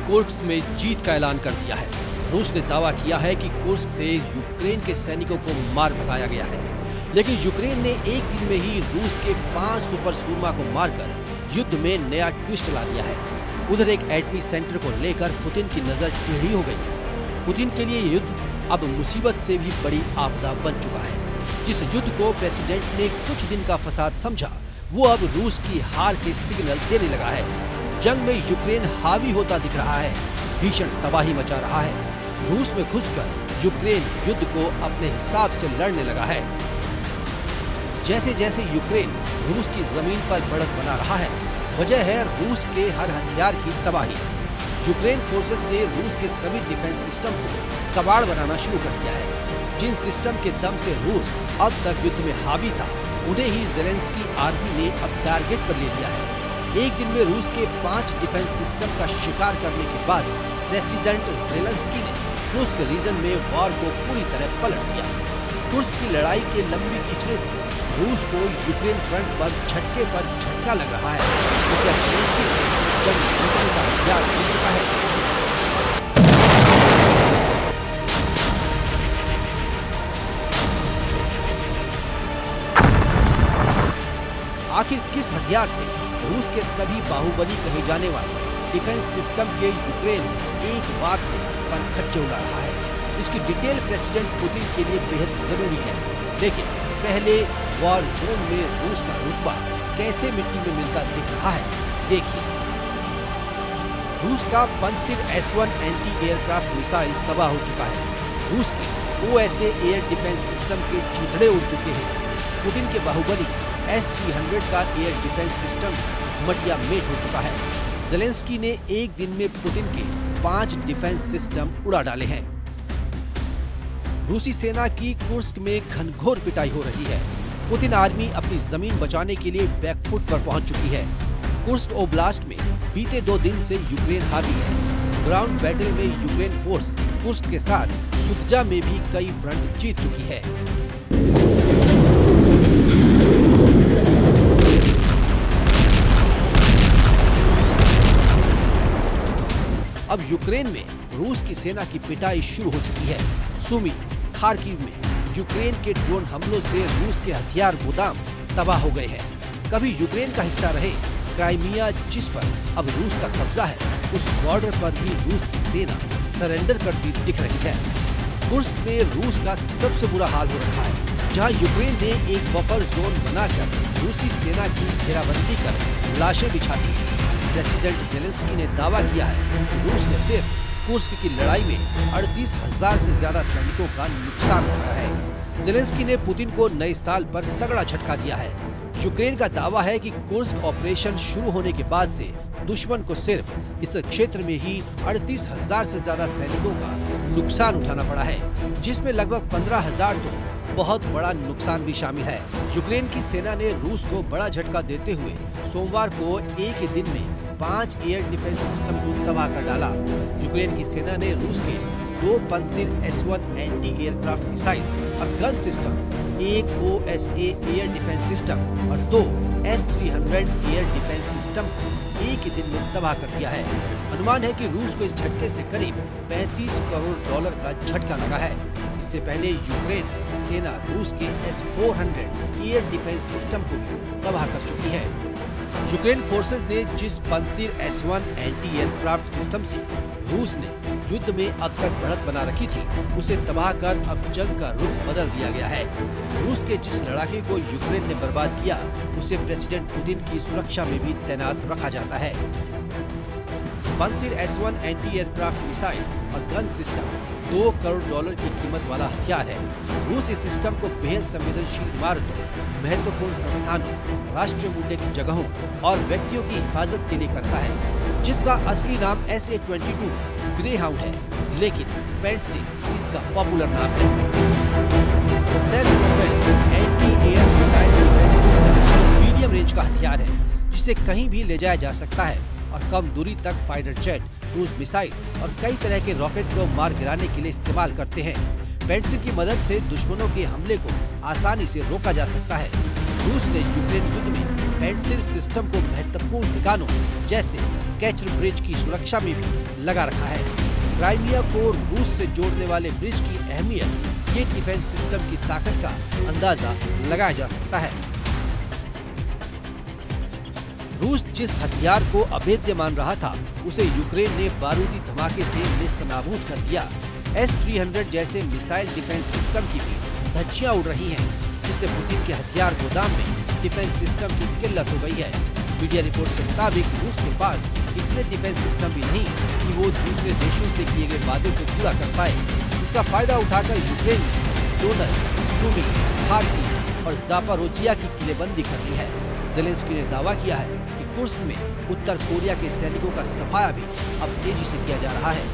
Kursk में जीत का ऐलान कर दिया है। रूस ने दावा किया है कि कुर्स्क से यूक्रेन के सैनिकों को मार भगाया गया है, लेकिन यूक्रेन ने एक दिन में ही रूस के 5 सुपर सूरमा को मारकर युद्ध में नया ट्विस्ट ला दिया है। उधर एक एटमी सेंटर को लेकर पुतिन की नजर टेढ़ी हो गई है। पुतिन के लिए युद्ध अब मुसीबत से भी बड़ी आपदा बन चुका है। जिस युद्ध को प्रेसिडेंट ने कुछ दिन का फसाद समझा, वो अब रूस की हार के सिग्नल देने लगा है। जंग में यूक्रेन हावी होता दिख रहा है, भीषण तबाही मचा रहा है। रूस में घुसकर यूक्रेन युद्ध को अपने हिसाब से लड़ने लगा है। जैसे जैसे यूक्रेन रूस की जमीन पर बढ़त बना रहा है, वजह है रूस के हर हथियार की तबाही। यूक्रेन फोर्सेस ने रूस के सभी डिफेंस सिस्टम को कबाड़ बनाना शुरू कर दिया है। जिन सिस्टम के दम से रूस अब तक युद्ध में हावी था, उन्हें ही जेलेंस्की आर्मी ने अब टारगेट पर ले लिया है। एक दिन में रूस के 5 डिफेंस सिस्टम का शिकार करने के बाद प्रेसिडेंट जेलेंस्की ने कुर्स्क रीजन में वॉर को पूरी तरह पलट दिया। कुर्स्क की लड़ाई के लंबी खिंचने से रूस को यूक्रेन फ्रंट पर झटके पर झटका लग रहा है। तो क्या जेलेंस्की जंग जीतने का हथियार मिल चुका है? आखिर किस हथियार से रूस के सभी बाहुबली कहे जाने वाले डिफेंस सिस्टम के यूक्रेन एक बार से परखच्चे उड़ा रहा है? इसकी डिटेल प्रेसिडेंट पुतिन के लिए बेहद जरूरी है। लेकिन पहले वॉर जोन में रूस का रुतबा कैसे मिट्टी में मिलता दिख रहा है, देखिए। रूस का पंसिर S-1 एंटी एयरक्राफ्ट मिसाइल तबाह हो चुका है। रूस के OSA एयर डिफेंस सिस्टम के चीथड़े उड़ चुके हैं। पुतिन के बाहुबली S-300 का एयर डिफेंस सिस्टम मटिया मेट हो चुका है। जेलेंस्की ने एक दिन में पुतिन के 5 डिफेंस सिस्टम उड़ा डाले हैं। रूसी सेना की कुर्स्क में घनघोर पिटाई हो रही है। पुतिन आर्मी अपनी जमीन बचाने के लिए बैकफुट पर पहुंच चुकी है। कुर्स्क ओब्लास्ट में बीते 2 दिन से यूक्रेन हावी है। ग्राउंड बैटल में यूक्रेन फोर्स कुर्स्क के साथ सुत्जा में भी कई फ्रंट जीत चुकी है। अब यूक्रेन में रूस की सेना की पिटाई शुरू हो चुकी है। सुमी, खार्किव में यूक्रेन के ड्रोन हमलों से रूस के हथियार गोदाम तबाह हो गए हैं। कभी यूक्रेन का हिस्सा रहे क्राइमिया, जिस पर अब रूस का कब्जा है, उस बॉर्डर पर भी रूस की सेना सरेंडर करती दिख रही है। कुर्स्क में रूस का सबसे बुरा हाल हो रखा है, जहां यूक्रेन ने एक बफर जोन बनाकर रूसी सेना की घेराबंदी कर लाशें बिछा दी। प्रेसिडेंट जेलेंस्की ने दावा किया है कि रूस ने सिर्फ कुर्स्क की लड़ाई में 38,000 से ज्यादा सैनिकों का नुकसान उठाया है। जेलेंस्की ने पुतिन को नए साल पर तगड़ा झटका दिया है। यूक्रेन का दावा है कि कुर्स्क ऑपरेशन शुरू होने के बाद से दुश्मन को सिर्फ इस क्षेत्र में ही 38,000 से ज्यादा सैनिकों का नुकसान उठाना पड़ा है, जिसमें लगभग 15,000 तो बहुत बड़ा नुकसान भी शामिल है। यूक्रेन की सेना ने रूस को बड़ा झटका देते हुए सोमवार को एक ही दिन में 5 एयर डिफेंस सिस्टम को तबाह कर डाला। यूक्रेन की सेना ने रूस के 2 पंसिर S-1 एंटी एयरक्राफ्ट मिसाइल और gun system, 1 OSA air defence system और 2 S-300 एयर डिफेंस सिस्टम को एक ही दिन में तबाह कर दिया है। अनुमान है कि रूस को इस झटके से करीब $35 करोड़ का झटका लगा है। इससे पहले यूक्रेन सेना रूस के S-400 एयर डिफेंस सिस्टम को भी तबाह कर चुकी है। यूक्रेन फोर्सेस ने जिस पंसिर S-1 एंटी एयरक्राफ्ट सिस्टम से रूस ने युद्ध में अब तक बढ़त बना रखी थी, उसे तबाह कर अब जंग का रुख बदल दिया गया है। रूस के जिस लड़ाके को यूक्रेन ने बर्बाद किया, उसे प्रेसिडेंट पुतिन की सुरक्षा में भी तैनात रखा जाता है। पंसिर S-1 एंटी एयरक्राफ्ट मिसाइल और गन सिस्टम $2 करोड़ की कीमत वाला हथियार है। रूस इस सिस्टम को बेहद संवेदनशील इमारतों, महत्वपूर्ण संस्थानों, राष्ट्रीय मूल्य की जगहों और व्यक्तियों की हिफाजत के लिए करता है, जिसका असली नाम SA-22 ग्रे हाउंड है, लेकिन पेंट से इसका पॉपुलर नाम है। Self propelled anti air missile defence system medium range का हथियार है, जिसे कहीं भी ले जाया जा सकता है और कम दूरी तक फाइटर जेट, क्रूज मिसाइल और कई तरह के रॉकेट को मार गिराने के लिए इस्तेमाल करते हैं। पेंसिल की मदद से दुश्मनों के हमले को आसानी से रोका जा सकता है। रूस ने यूक्रेन युद्ध में एंड सिस्टम को महत्वपूर्ण ठिकानों जैसे कैचर ब्रिज की सुरक्षा में भी लगा रखा है। क्राइमिया को रूस से जोड़ने वाले ब्रिज की अहमियत, ये डिफेंस सिस्टम की ताकत का अंदाजा लगाया जा सकता है। रूस जिस हथियार को अभेद्य मान रहा था, उसे यूक्रेन ने बारूदी धमाके से नेस्तनाबूद कर दिया। S-300 जैसे मिसाइल डिफेंस सिस्टम की भी धज्जियां उड़ रही हैं, जिससे पुतिन के हथियार गोदाम में डिफेंस सिस्टम की किल्लत हो गई है। मीडिया रिपोर्ट के मुताबिक रूस के पास इतने डिफेंस सिस्टम भी नहीं कि वो दूसरे देशों से किए गए वादे को पूरा कर पाए। इसका फायदा उठाकर यूक्रेन ने डोनेट्स्क, सुमी, खार्किव और जापोरिजिया की किलेबंदी कर ली है। ज़ेलेंस्की ने दावा किया है कि कुर्स्क में उत्तर कोरिया के सैनिकों का सफाया भी अब तेजी से किया जा रहा है।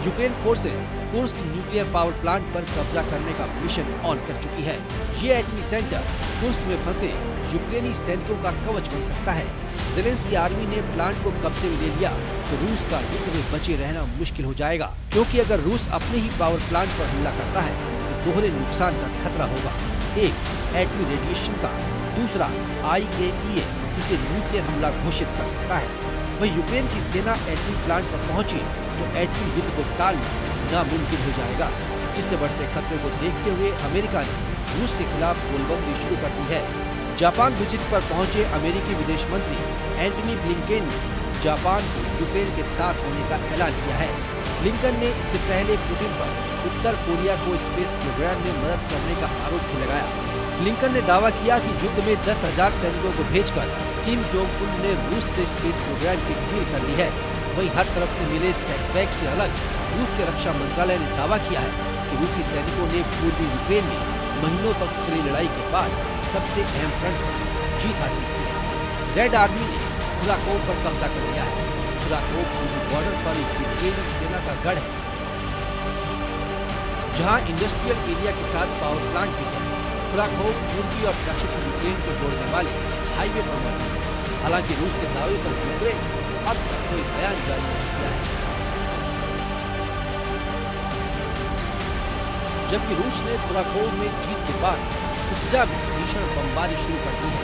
Ukraine forces Kursk nuclear power plant पर कब्जा करने का मिशन ऑन कर चुकी है। ये एटमी सेंटर कुर्स्क में फंसे यूक्रेनी सैनिकों का कवच बन सकता है। ज़ेलेंस्की आर्मी ने प्लांट को कब्जे में ले लिया तो रूस का युद्ध में बचे रहना मुश्किल हो जाएगा, क्योंकि अगर रूस अपने ही पावर प्लांट पर हमला करता है तो दोहरे नुकसान का खतरा होगा। एक एटमी रेडिएशन का, दूसरा IAEA इसे न्यूक्लियर हमला घोषित कर सकता है। वहीं यूक्रेन की सेना एटमी प्लांट पर पहुंची तो एटमी युद्ध को टालना नामुमकिन हो जाएगा, जिससे बढ़ते खतरे को देखते हुए अमेरिका ने रूस के खिलाफ गोलबंदी शुरू कर दी है। जापान विजिट पर पहुंचे अमेरिकी विदेश मंत्री एंटनी ब्लिंकेन ने जापान को यूक्रेन के साथ होने का ऐलान किया है। ब्लिंकन ने इससे पहले पुतिन पर उत्तर कोरिया को स्पेस प्रोग्राम में मदद करने का आरोप भी लगाया। ब्लिंकन ने दावा किया कि युद्ध में 10,000 सैनिकों को भेजकर किम जोंग उन ने रूस से स्पेस प्रोग्राम की डील कर ली है। वहीं हर तरफ से मिले सेटबैक से अलग रूस के रक्षा मंत्रालय ने दावा किया है कि रूसी सैनिकों ने पूर्वी यूक्रेन में महीनों तक चली लड़ाई के बाद सबसे अहम फ्रंट पर जीत हासिल की है। रेड आर्मी ने खुराकोव पर कब्जा कर लिया है। खुराकोव पूर्वी बॉर्डर पर यूक्रेनी सेना का गढ़ है, जहां इंडस्ट्रियल एरिया के साथ पावर प्लांट भी है। खुराकोव पूर्वी और दक्षिणी यूक्रेन को जोड़ने वाले हाईवे पर मौजूद है। हालांकि रूस के दावे पर यूक्रेन अब तक कोई बयान जारी नहीं किया है। जबकि रूस ने खुराकोव में जीत के बाद सुत्जा में भीषण बमबारी शुरू कर दी है।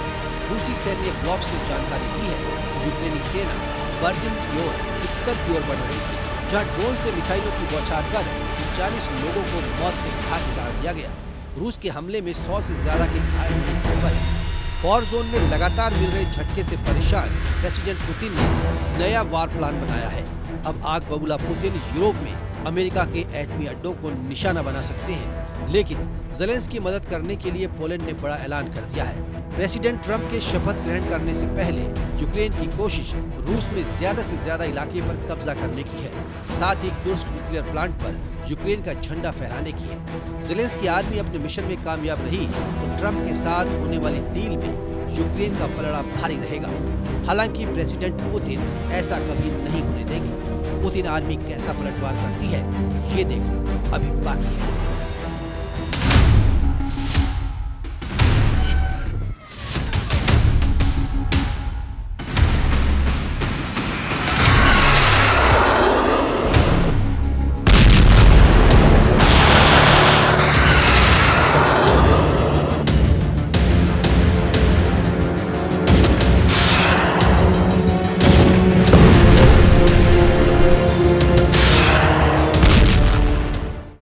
रूसी सैन्य ब्लॉक्स ने जानकारी दी है कि यूक्रेनी सेना बर्जिन की ओर उत्तर की ओर बढ़ रही थी, जहां ड्रोन से मिसाइलों की बौछार कर 40 लोगों को मौत के घाट उतार दिया गया। रूस के हमले में 100 से ज्यादा के घायल होने की खबर है। वॉर जोन में लगातार मिल रहे झटके से परेशान प्रेसिडेंट पुतिन ने नया वार प्लान बनाया है। अब आग बबूला पुतिन यूरोप में अमेरिका के एटमी अड्डों को निशाना बना सकते हैं, लेकिन ज़ेलेंस्की की मदद करने के लिए पोलैंड ने बड़ा ऐलान कर दिया है। प्रेसिडेंट ट्रंप के शपथ ग्रहण करने से पहले यूक्रेन की कोशिश रूस में ज्यादा से ज्यादा इलाके पर कब्जा करने की है, साथ ही कुर्स्क न्यूक्लियर प्लांट पर यूक्रेन का झंडा फहराने की है। ज़ेलेंस्की आर्मी अपने मिशन में कामयाब रही तो ट्रंप के साथ होने वाली डील में यूक्रेन का पलड़ा भारी रहेगा। हालांकि प्रेसिडेंट पुतिन ऐसा कभी नहीं होने देंगे। पुतिन आर्मी कैसा पलटवार करती है, ये देखना अभी बाकी है।